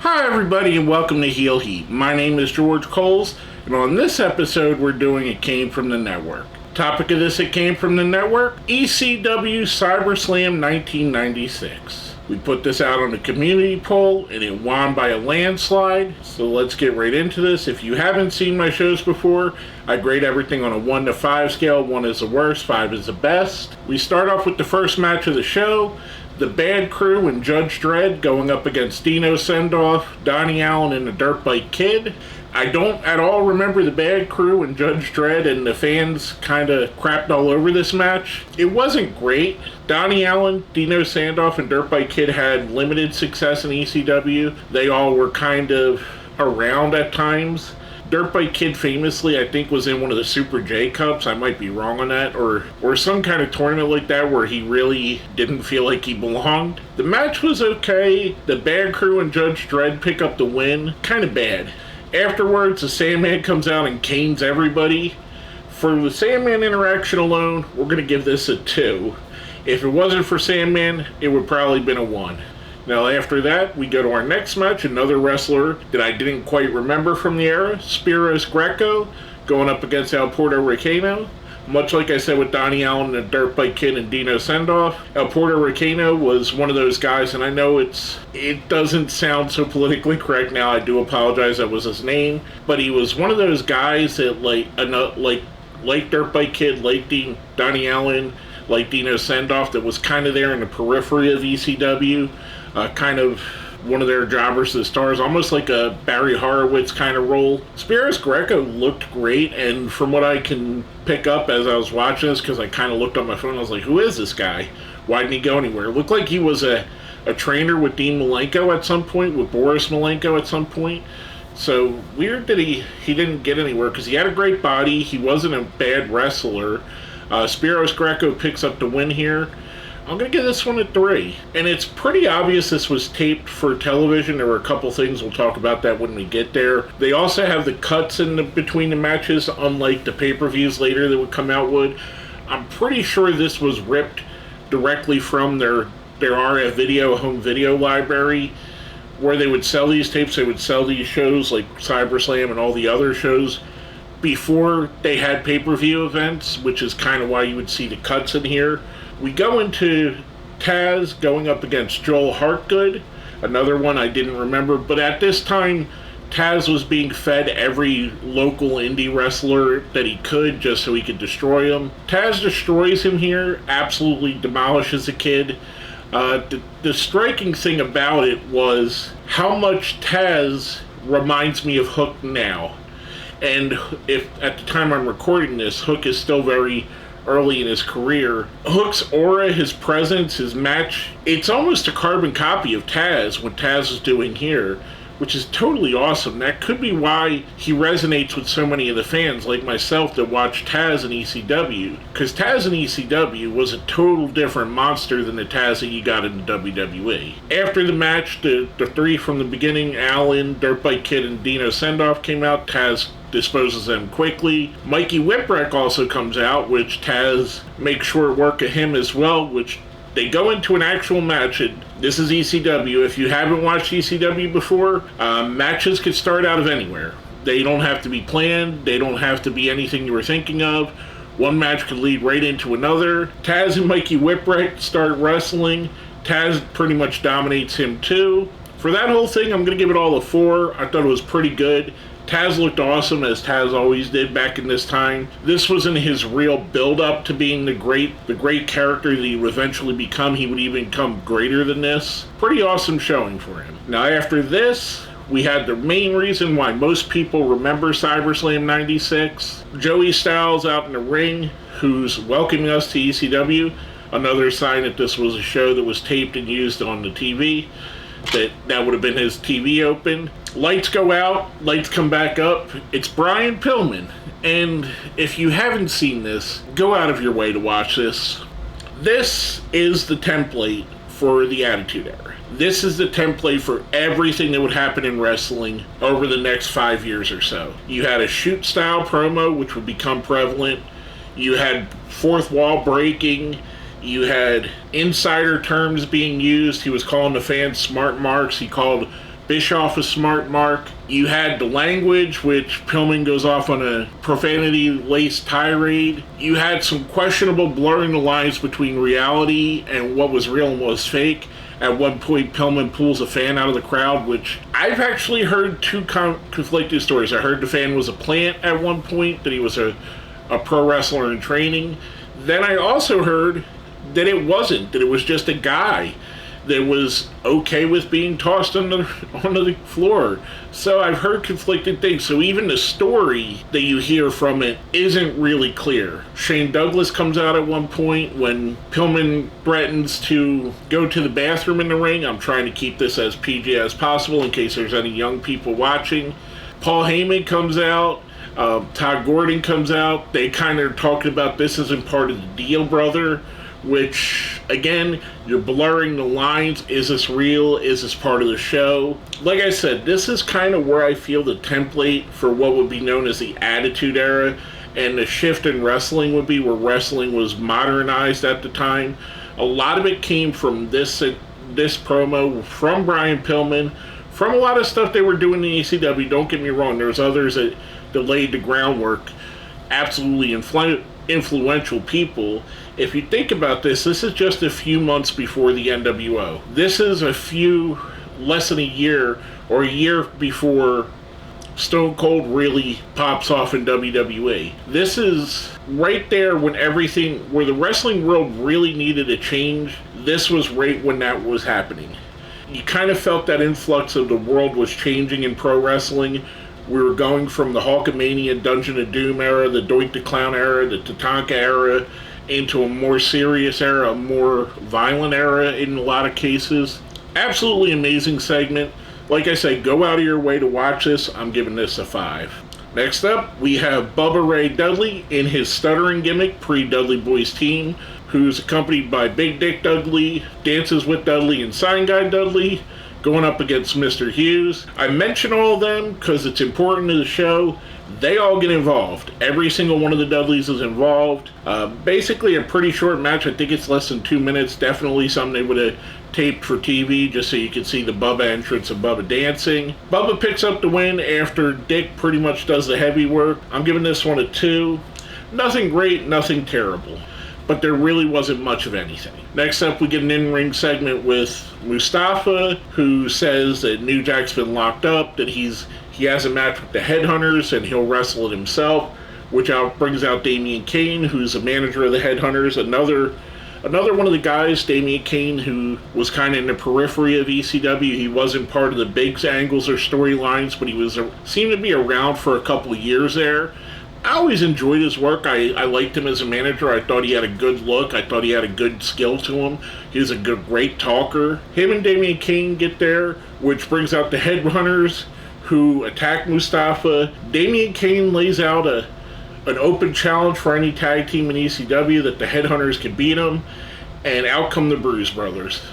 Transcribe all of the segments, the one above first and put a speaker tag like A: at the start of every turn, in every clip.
A: Hi everybody and welcome to Heel Heat. My name is George Coles, and on this episode we're doing It Came From the Network. Topic of this It Came From the Network, ECW CyberSlam 1996. We put this out on a community poll and it won by a landslide, so let's get right into this. If you haven't seen my shows before, I grade everything on a 1 to 5 scale. 1 is the worst, 5 is the best. We start off with the first match of the show. The Bad Crew and Judge Dredd going up against Dino Sendoff, Donnie Allen, and the Dirt Bike Kid. I don't at all remember the Bad Crew and Judge Dredd, and the fans kind of crapped all over this match. It wasn't great. Donnie Allen, Dino Sendoff, and Dirt Bike Kid had limited success in ECW. They all were kind of around at times. Dirt Bike Kid famously, I think, was in one of the Super J Cups. I might be wrong on that. Or some kind of tournament like that where he really didn't feel like he belonged. The match was okay. The Bad Crew and Judge Dredd pick up the win. Kind of bad. Afterwards, the Sandman comes out and canes everybody. For the Sandman interaction alone, we're going to give this a 2. If it wasn't for Sandman, it would probably been a 1. Now after that, we go to our next match, another wrestler that I didn't quite remember from the era, Spiros Greco, going up against El Puerto Ricano. Much like I said with Donnie Allen and the Dirt Bike Kid and Dino Sendoff, El Puerto Ricano was one of those guys, and I know it doesn't sound so politically correct now, I do apologize, that was his name, but he was one of those guys that like Dirt Bike Kid, like Donnie Allen, like Dino Sendoff, that was kind of there in the periphery of ECW. Kind of one of their jobbers to the stars, almost like a Barry Horowitz kind of role. Spiros Greco looked great, and from what I can pick up as I was watching this, because I kind of looked on my phone, I was like, who is this guy? Why didn't he go anywhere? It looked like he was a trainer with Dean Malenko at some point, with Boris Malenko at some point. So weird that he didn't get anywhere, because he had a great body, he wasn't a bad wrestler. Spiros Greco picks up the win here. I'm going to give this one a 3. And it's pretty obvious this was taped for television. There were a couple things, we'll talk about that when we get there. They also have the cuts in between the matches, unlike the pay-per-views later that would come out with. I'm pretty sure this was ripped directly from their RF video, home video library, where they would sell these tapes. They would sell these shows like CyberSlam and all the other shows before they had pay-per-view events, which is kind of why you would see the cuts in here. We go into Taz going up against Joel Hartgood, another one I didn't remember, but at this time, Taz was being fed every local indie wrestler that he could just so he could destroy him. Taz destroys him here, absolutely demolishes the kid. The striking thing about it was how much Taz reminds me of Hook now. And if at the time I'm recording this, Hook is still very early in his career. Hook's aura, his presence, his match, it's almost a carbon copy of Taz, what Taz is doing here, which is totally awesome. That could be why he resonates with so many of the fans like myself that watch Taz in ECW, because Taz in ECW was a total different monster than the Taz that you got in the WWE. After the match, the three from the beginning, Allen, Dirt Bike Kid, and Dino Sendoff came out. Taz disposes them quickly. Mikey Whipwreck also comes out, which Taz makes short work of him as well, which they go into an actual match. This is ECW. If you haven't watched ECW before, matches could start out of anywhere. They don't have to be planned. They don't have to be anything you were thinking of. One match could lead right into another. Taz and Mikey Whipwreck start wrestling. Taz pretty much dominates him too. For that whole thing, I'm going to give it all a 4. I thought it was pretty good. Taz looked awesome, as Taz always did back in this time. This wasn't his real build-up to being the great character that he would eventually become. He would even become greater than this. Pretty awesome showing for him. Now after this, we had the main reason why most people remember CyberSlam 96. Joey Styles out in the ring, who's welcoming us to ECW. Another sign that this was a show that was taped and used on the TV. That would have been his TV open. Lights go out, lights come back up. It's Brian Pillman. And if you haven't seen this, go out of your way to watch this. This is the template for the Attitude Era. This is the template for everything that would happen in wrestling over the next 5 years or so. You had a shoot style promo, which would become prevalent. You had fourth wall breaking. You had insider terms being used. He was calling the fans smart marks. He called Bischoff a smart mark. You had the language, which Pillman goes off on a profanity-laced tirade. You had some questionable blurring the lines between reality and what was real and what was fake. At one point, Pillman pulls a fan out of the crowd, which I've actually heard two conflicting stories. I heard the fan was a plant at one point, that he was a pro wrestler in training. Then I also heard that it wasn't, that it was just a guy that was okay with being tossed onto the floor. So I've heard conflicting things. So even the story that you hear from it isn't really clear. Shane Douglas comes out at one point when Pillman threatens to go to the bathroom in the ring. I'm trying to keep this as PG as possible in case there's any young people watching. Paul Heyman comes out. Todd Gordon comes out. They kind of talking about this isn't part of the deal, brother. Which, again, you're blurring the lines. Is this real? Is this part of the show? Like I said, this is kind of where I feel the template for what would be known as the Attitude Era, and the shift in wrestling would be where wrestling was modernized at the time. A lot of it came from this promo, from Brian Pillman, from a lot of stuff they were doing in ECW. Don't get me wrong, there's others that laid the groundwork. Absolutely influential people. If you think about this is just a few months before the NWO. This is less than a year, or a year before Stone Cold really pops off in WWE. This is right there when where the wrestling world really needed a change. This was right when that was happening. You kind of felt that influx of the world was changing in pro wrestling. We were going from the Hulkamania, Dungeon of Doom era, the Doink the Clown era, the Tatanka era, into a more serious era, a more violent era in a lot of cases. Absolutely amazing segment. Like I said, go out of your way to watch this. I'm giving this a 5. Next up, we have Bubba Ray Dudley in his stuttering gimmick, pre-Dudley Boys team, who's accompanied by Big Dick Dudley, Dances with Dudley, and Sign Guy Dudley, going up against Mr. Hughes. I mention all of them because it's important to the show. They all get involved. Every single one of the Dudleys is involved. Basically a pretty short match. I think it's less than 2 minutes. Definitely something they would have taped for TV just so you could see the Bubba entrance and Bubba dancing. Bubba picks up the win after Dick pretty much does the heavy work. I'm giving this one a 2. Nothing great, nothing terrible. But there really wasn't much of anything. Next up, we get an in-ring segment with Mustafa, who says that New Jack's been locked up, that he has a match with the Headhunters, and he'll wrestle it himself, which brings out Damian Kane, who's a manager of the Headhunters, another one of the guys, Damian Kane, who was kind of in the periphery of ECW. He wasn't part of the big angles or storylines, but he seemed to be around for a couple of years there. I always enjoyed his work. I liked him as a manager. I thought he had a good look. I thought he had a good skill to him. He was a great talker. Him and Damian Kane get there, which brings out the Headhunters, who attack Mustafa. Damian Kane lays out an open challenge for any tag team in ECW that the Headhunters can beat him, and out come the Bruise Brothers.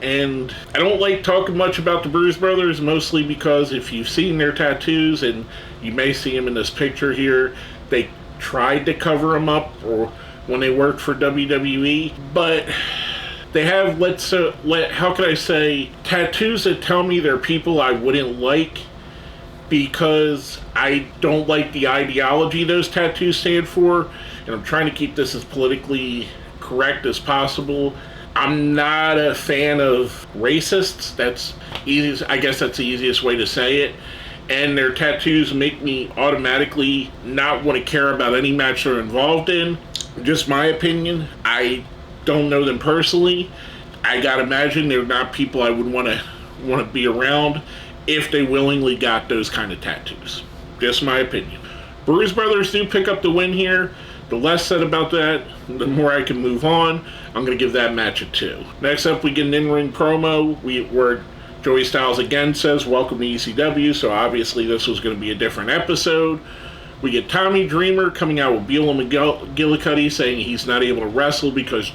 A: And I don't like talking much about the Bruise Brothers, mostly because if you've seen their tattoos, and you may see them in this picture here, they tried to cover them up or when they worked for WWE, but they have, how can I say, tattoos that tell me they're people I wouldn't like, because I don't like the ideology those tattoos stand for, and I'm trying to keep this as politically correct as possible. I'm not a fan of racists. That's easy. I guess that's the easiest way to say it. And their tattoos make me automatically not want to care about any match they're involved in. Just my opinion. I don't know them personally. I gotta imagine they're not people I would want to be around if they willingly got those kind of tattoos. Just my opinion. Bruise Brothers do pick up the win here. The less said about that, the more I can move on. I'm going to give that match a 2. Next up, we get an in-ring promo where Joey Styles again says, "Welcome to ECW," so obviously this was going to be a different episode. We get Tommy Dreamer coming out with Beulah McGillicuddy saying he's not able to wrestle because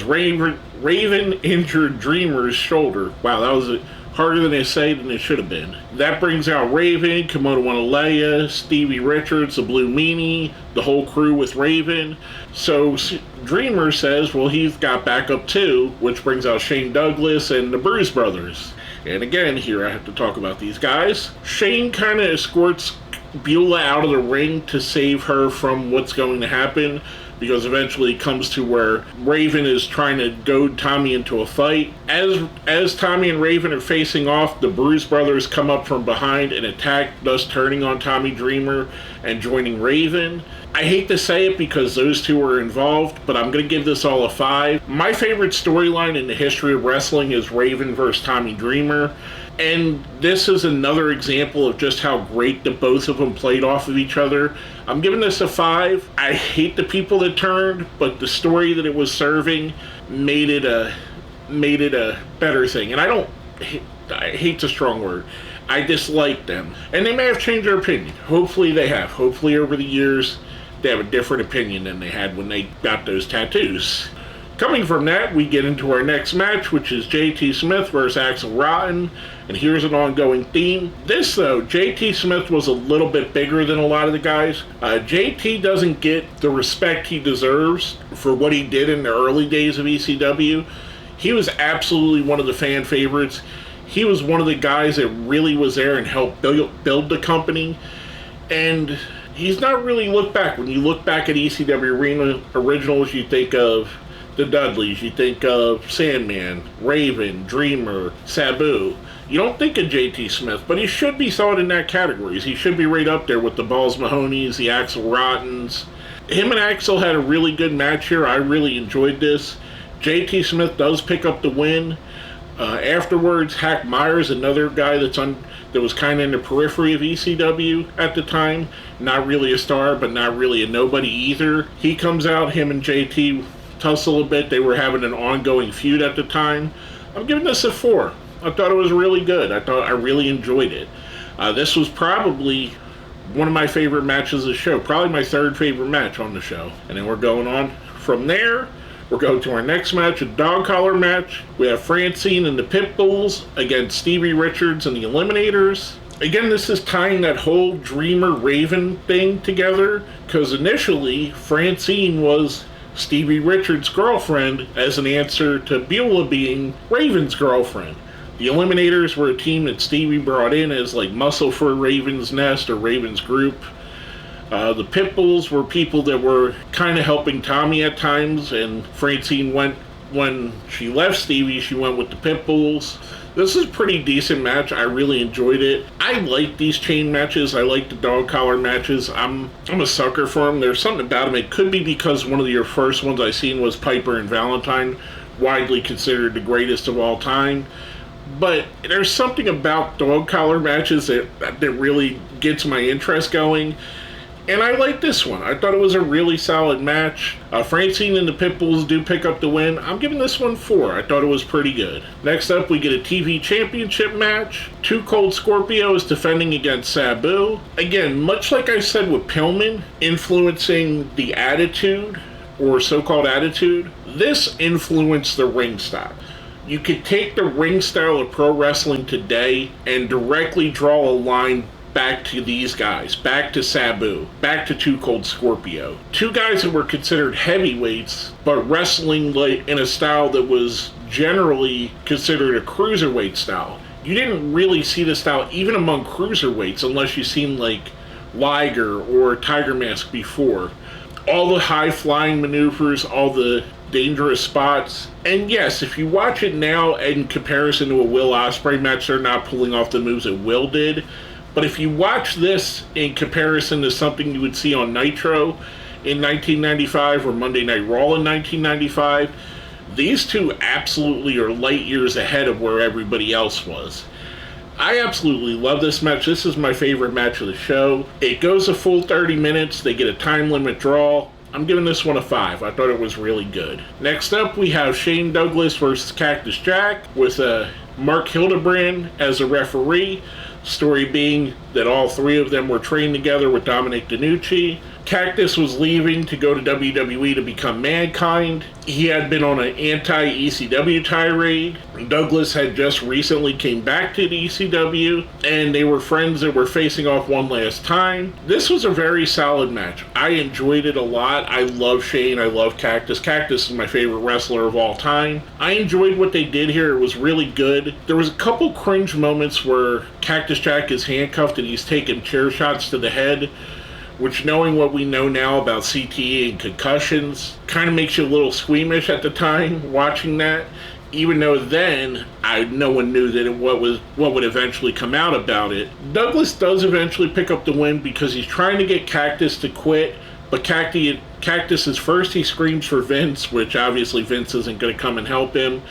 A: Raven injured Dreamer's shoulder. Wow, that was harder than they say than it should have been. That brings out Raven, Komodo Wanalea, Stevie Richards, the Blue Meanie, the whole crew with Raven. So Dreamer says, well, he's got backup too, which brings out Shane Douglas and the Bruise Brothers. And again, here I have to talk about these guys. Shane kind of escorts Beulah out of the ring to save her from what's going to happen, because eventually it comes to where Raven is trying to goad Tommy into a fight. As Tommy and Raven are facing off, the Bruise Brothers come up from behind and attack, thus turning on Tommy Dreamer and joining Raven. I hate to say it because those two are involved, but I'm going to give this all a 5. My favorite storyline in the history of wrestling is Raven versus Tommy Dreamer. And this is another example of just how great the both of them played off of each other. I'm giving this a 5. I hate the people that turned, but the story that it was serving made it a better thing. And I hate's a strong word. I dislike them. And they may have changed their opinion. Hopefully they have. Hopefully over the years they have a different opinion than they had when they got those tattoos. Coming from that, we get into our next match, which is JT Smith versus Axel Rotten, and here's an ongoing theme. This, though, JT Smith was a little bit bigger than a lot of the guys. JT doesn't get the respect he deserves for what he did in the early days of ECW. He was absolutely one of the fan favorites. He was one of the guys that really was there and helped build the company, and he's not really looked back. When you look back at ECW Originals, you think of the Dudleys, you think of Sandman, Raven, Dreamer, Sabu. You don't think of JT Smith, but he should be thought in that category. He should be right up there with the Balls Mahonies, the Axel Rottens. Him and Axel had a really good match here. I really enjoyed this. JT Smith does pick up the win. Afterwards, Hack Myers, another guy that was kind of in the periphery of ECW at the time. Not really a star, but not really a nobody either. He comes out, him and JT tussle a bit. They were having an ongoing feud at the time. I'm giving this a 4. I thought it was really good. I really enjoyed it. This was probably one of my favorite matches of the show. Probably my 3rd favorite match on the show. And then we're going on from there. We're going to our next match, a dog collar match. We have Francine and the Pitbulls against Stevie Richards and the Eliminators. Again, this is tying that whole Dreamer Raven thing together, because initially Francine was Stevie Richards' girlfriend as an answer to Beulah being Raven's girlfriend. The Eliminators were a team that Stevie brought in as like muscle for Raven's Nest or Raven's group. The Pitbulls were people that were kind of helping Tommy at times, and Francine when she left Stevie, she went with the Pitbulls. This is a pretty decent match. I really enjoyed it. I like these chain matches. I like the dog collar matches. I'm a sucker for them. There's something about them. It could be because one of your first ones I seen was Piper and Valentine, widely considered the greatest of all time. But there's something about dog collar matches that really gets my interest going. And I like this one. I thought it was a really solid match. Francine and the Pitbulls do pick up the win. I'm giving this one 4. I thought it was pretty good. Next up, we get a TV championship match. Two Cold Scorpios defending against Sabu. Again, much like I said with Pillman, influencing the Attitude, or so-called Attitude, this influenced the ring style. You could take the ring style of pro wrestling today and directly draw a line back to these guys, back to Sabu, back to Two Cold Scorpio. Two guys that were considered heavyweights, but wrestling in a style that was generally considered a cruiserweight style. You didn't really see the style even among cruiserweights unless you seen like Liger or Tiger Mask before. All the high-flying maneuvers, all the dangerous spots. And yes, if you watch it now in comparison to a Will Ospreay match, they're not pulling off the moves that Will did. But if you watch this in comparison to something you would see on Nitro in 1995 or Monday Night Raw in 1995, these two absolutely are light years ahead of where everybody else was. I absolutely love this match. This is my favorite match of the show. It goes a full 30 minutes. They get a time limit draw. I'm giving this one a 5. I thought it was really good. Next up, we have Shane Douglas versus Cactus Jack with Mark Hildebrand as a referee. Story being that all three of them were trained together with Dominic DeNucci. Cactus was leaving to go to WWE to become Mankind. He had been on an anti-ECW tirade. Douglas had just recently came back to the ECW, and they were friends that were facing off one last time. This was a very solid match. I enjoyed it a lot. I love Shane. I love Cactus. Cactus is my favorite wrestler of all time. I enjoyed what they did here. It was really good. There was a couple cringe moments where Cactus Jack is handcuffed and he's taking chair shots to the head, which, knowing what we know now about CTE and concussions, kind of makes you a little squeamish at the time watching that, even though then no one knew that what would eventually come out about it. Douglas does eventually pick up the win because he's trying to get Cactus to quit, but Cactus is first, he screams for Vince, which obviously Vince isn't going to come and help him.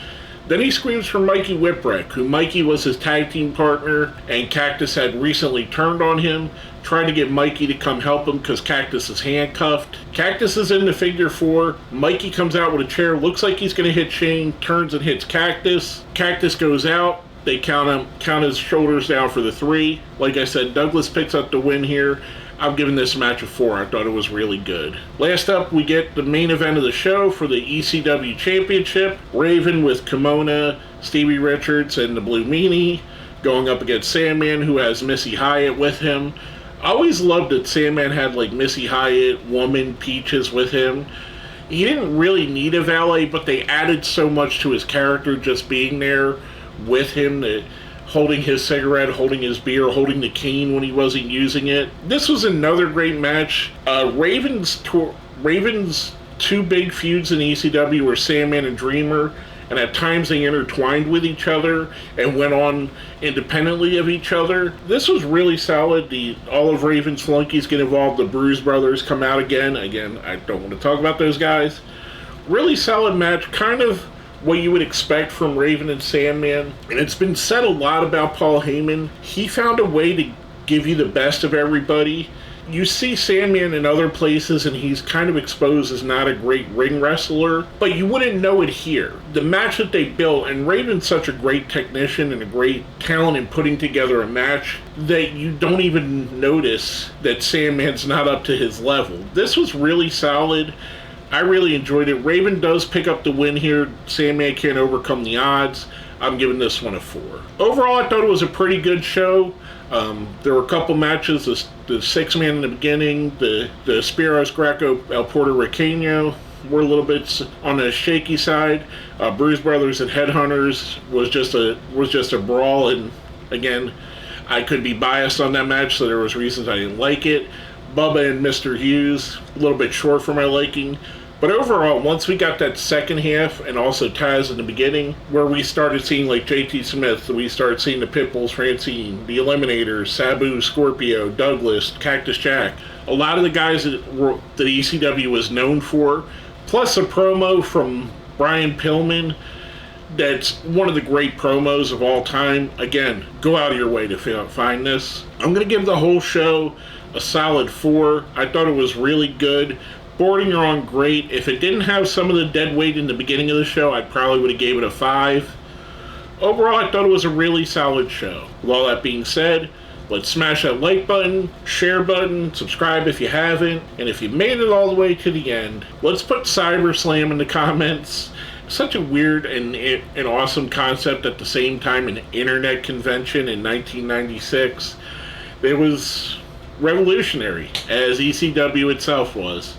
A: Then he screams for Mikey Whipwreck, who Mikey was his tag team partner, and Cactus had recently turned on him, trying to get Mikey to come help him because Cactus is handcuffed. Cactus is in the figure 4. Mikey comes out with a chair, looks like he's going to hit Shane, turns and hits Cactus. Cactus goes out. They count his shoulders down for the 3. Like I said, Douglas picks up the win here. I'm giving this match a 4. I thought it was really good. Last up, we get the main event of the show for the ECW Championship. Raven with Kimona, Stevie Richards, and the Blue Meanie going up against Sandman, who has Missy Hyatt with him. I always loved that Sandman had like Missy Hyatt, Woman, Peaches with him. He didn't really need a valet, but they added so much to his character just being there with him, that holding his cigarette, holding his beer, holding the cane when he wasn't using it. This was another great match. Raven's 2 big feuds in ECW were Sandman and Dreamer, and at times they intertwined with each other and went on independently of each other. This was really solid. All of Raven's flunkies get involved. The Bruise Brothers come out again. Again, I don't want to talk about those guys. Really solid match, kind of what you would expect from Raven and Sandman. And it's been said a lot about Paul Heyman. He found a way to give you the best of everybody. You see Sandman in other places and he's kind of exposed as not a great ring wrestler, but you wouldn't know it here. The match that they built, and Raven's such a great technician and a great talent in putting together a match, that you don't even notice that Sandman's not up to his level. This was really solid. I really enjoyed it. Raven does pick up the win here. Sandman can't overcome the odds. I'm giving this one a 4. Overall, I thought it was a pretty good show. There were a couple matches, the 6-man in the beginning, the Spiros, Greco, El Puerto Riqueño were a little bit on the shaky side. Bruise Brothers and Headhunters was just a brawl, and again, I could be biased on that match, so there was reasons I didn't like it. Bubba and Mr. Hughes, a little bit short for my liking. But overall, once we got that second half, and also Taz in the beginning, where we started seeing like JT Smith, we started seeing the Pimples, Francine, the Eliminators, Sabu, Scorpio, Douglas, Cactus Jack, a lot of the guys that ECW was known for, plus a promo from Brian Pillman, that's one of the great promos of all time. Again, go out of your way to find this. I'm going to give the whole show a solid 4. I thought it was really good. Bordering on great. If it didn't have some of the dead weight in the beginning of the show, I probably would have gave it a 5. Overall, I thought it was a really solid show. With all that being said, let's smash that like button, share button, subscribe if you haven't, and if you made it all the way to the end, let's put CyberSlam in the comments. Such a weird and awesome concept at the same time, an internet convention in 1996. It was revolutionary, as ECW itself was.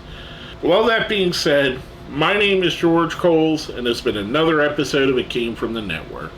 A: With all that being said, my name is George Coles, and it's been another episode of It Came From the Network.